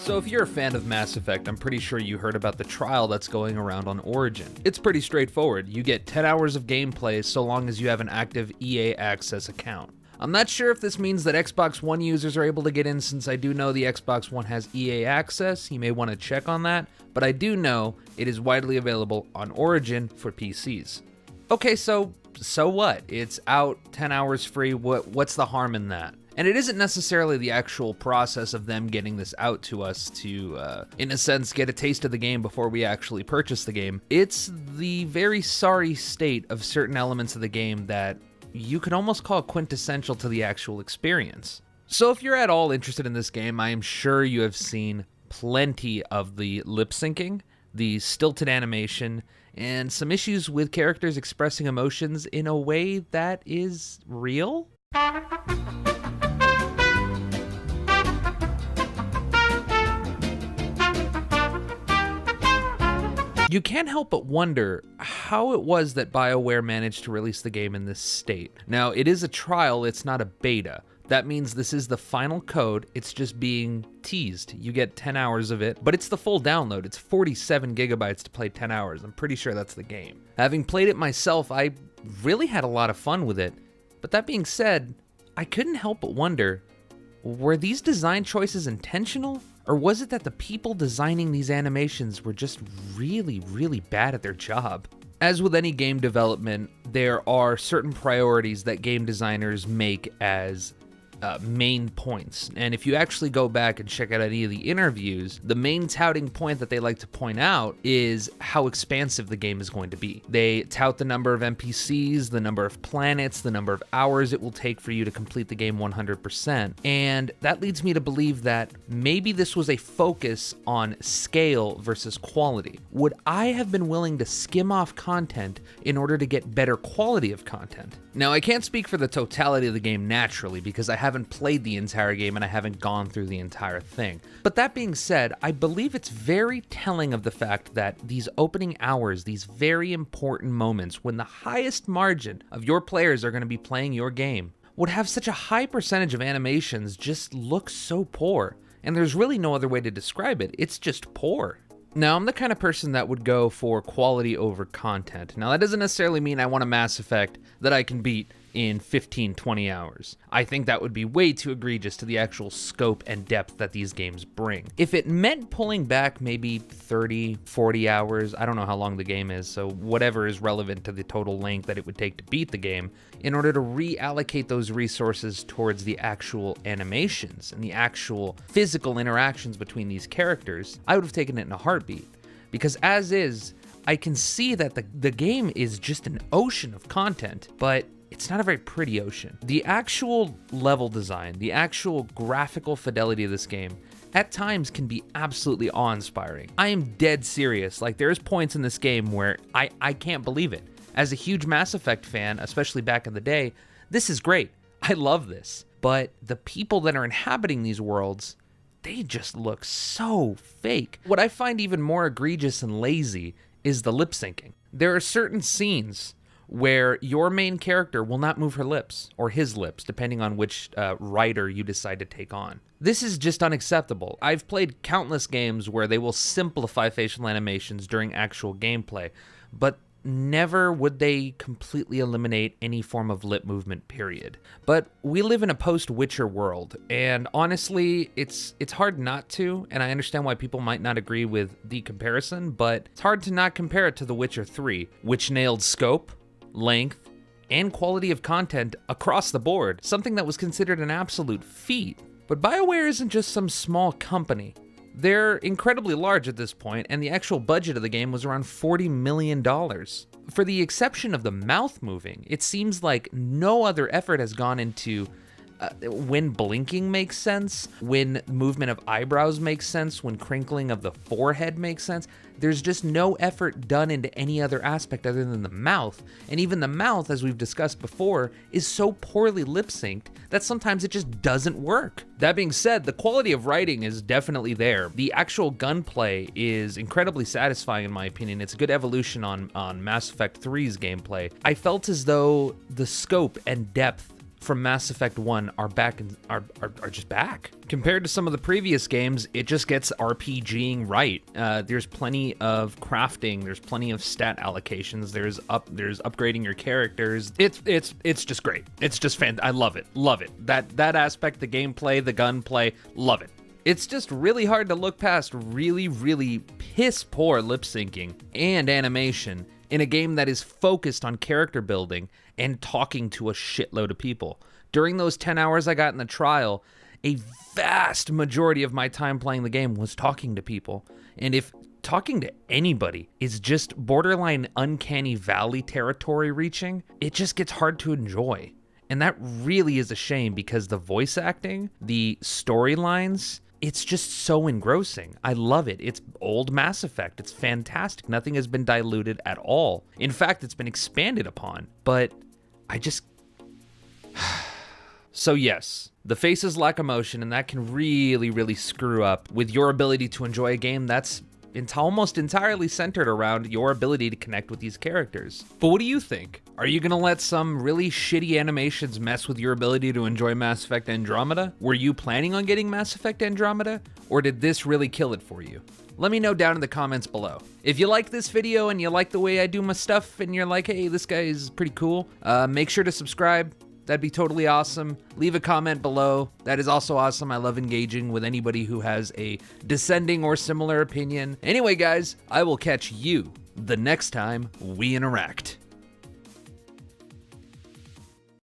So if you're a fan of Mass Effect, I'm pretty sure you heard about the trial that's going around on Origin. It's pretty straightforward. You get 10 hours of gameplay so long as you have an active EA Access account. I'm not sure if this means that Xbox One users are able to get in, since I do know the Xbox One has EA Access. You may want to check on that, but I do know it is widely available on Origin for PCs. Okay, so what? It's out, 10 hours free, what's the harm in that? And it isn't necessarily the actual process of them getting this out to us to, in a sense, get a taste of the game before we actually purchase the game. It's the very sorry state of certain elements of the game that you could almost call quintessential to the actual experience. So if you're at all interested in this game, I am sure you have seen plenty of the lip syncing, the stilted animation, and some issues with characters expressing emotions in a way that is real? You can't help but wonder how it was that BioWare managed to release the game in this state. Now, it is a trial, it's not a beta. That means this is the final code, it's just being teased. You get 10 hours of it, but it's the full download. It's 47 gigabytes to play 10 hours. I'm pretty sure that's the game. Having played it myself, I really had a lot of fun with it. But that being said, I couldn't help but wonder, were these design choices intentional? Or was it that the people designing these animations were just really, really bad at their job? As with any game development, there are certain priorities that game designers make as main points. And if you actually go back and check out any of the interviews, the main touting point that they like to point out is how expansive the game is going to be. They tout the number of NPCs, the number of planets, the number of hours it will take for you to complete the game 100%. And that leads me to believe that maybe this was a focus on scale versus quality. Would I have been willing to skim off content in order to get better quality of content? Now, I can't speak for the totality of the game naturally, because I haven't played the entire game and I haven't gone through the entire thing. But that being said, I believe it's very telling of the fact that these opening hours, these very important moments when the highest margin of your players are going to be playing your game, would have such a high percentage of animations just look so poor. And there's really no other way to describe it. It's just poor. Now, I'm the kind of person that would go for quality over content. Now, that doesn't necessarily mean I want a Mass Effect that I can beat in 15, 20 hours. I think that would be way too egregious to the actual scope and depth that these games bring. If it meant pulling back maybe 30, 40 hours, I don't know how long the game is, so whatever is relevant to the total length that it would take to beat the game, in order to reallocate those resources towards the actual animations and the actual physical interactions between these characters, I would have taken it in a heartbeat. Because as is, I can see that the game is just an ocean of content, but it's not a very pretty ocean. The actual level design, the actual graphical fidelity of this game, at times can be absolutely awe-inspiring. I am dead serious. Like, there's points in this game where I can't believe it. As a huge Mass Effect fan, especially back in the day, this is great. I love this. But the people that are inhabiting these worlds, they just look so fake. What I find even more egregious and lazy is the lip syncing. There are certain scenes where your main character will not move her lips, or his lips, depending on which writer you decide to take on. This is just unacceptable. I've played countless games where they will simplify facial animations during actual gameplay, but never would they completely eliminate any form of lip movement, period. But we live in a post-Witcher world, and honestly, it's hard not to, and I understand why people might not agree with the comparison, but it's hard to not compare it to The Witcher 3, which nailed scope, length, and quality of content across the board, something that was considered an absolute feat. But BioWare isn't just some small company. They're incredibly large at this point, and the actual budget of the game was around $40 million. For the exception of the mouth moving, it seems like no other effort has gone into when blinking makes sense, when movement of eyebrows makes sense, when crinkling of the forehead makes sense. There's just no effort done into any other aspect other than the mouth. And even the mouth, as we've discussed before, is so poorly lip-synced that sometimes it just doesn't work. That being said, the quality of writing is definitely there. The actual gunplay is incredibly satisfying in my opinion. It's a good evolution on Mass Effect 3's gameplay. I felt as though the scope and depth from Mass Effect 1 are back and are just back. Compared to some of the previous games, it just gets RPGing right. There's plenty of crafting, there's plenty of stat allocations, there's upgrading your characters. It's just great. It's just I love it. Love it. That aspect, the gameplay, the gunplay, love it. It's just really hard to look past really, really piss poor lip syncing and animation in a game that is focused on character building and talking to a shitload of people. During those 10 hours I got in the trial, a vast majority of my time playing the game was talking to people. And if talking to anybody is just borderline uncanny valley territory reaching, it just gets hard to enjoy. And that really is a shame because the voice acting, the storylines, it's just so engrossing. I love it. It's old Mass Effect. It's fantastic. Nothing has been diluted at all. In fact, it's been expanded upon. But I just... So yes, the faces lack emotion, and that can really, really screw up with your ability to enjoy a game that's almost entirely centered around your ability to connect with these characters. But what do you think? Are you gonna let some really shitty animations mess with your ability to enjoy Mass Effect Andromeda? Were you planning on getting Mass Effect Andromeda? Or did this really kill it for you? Let me know down in the comments below. If you like this video and you like the way I do my stuff and you're like, hey, this guy is pretty cool, make sure to subscribe. That'd be totally awesome. Leave a comment below. That is also awesome. I love engaging with anybody who has a dissenting or similar opinion. Anyway, guys, I will catch you the next time we interact.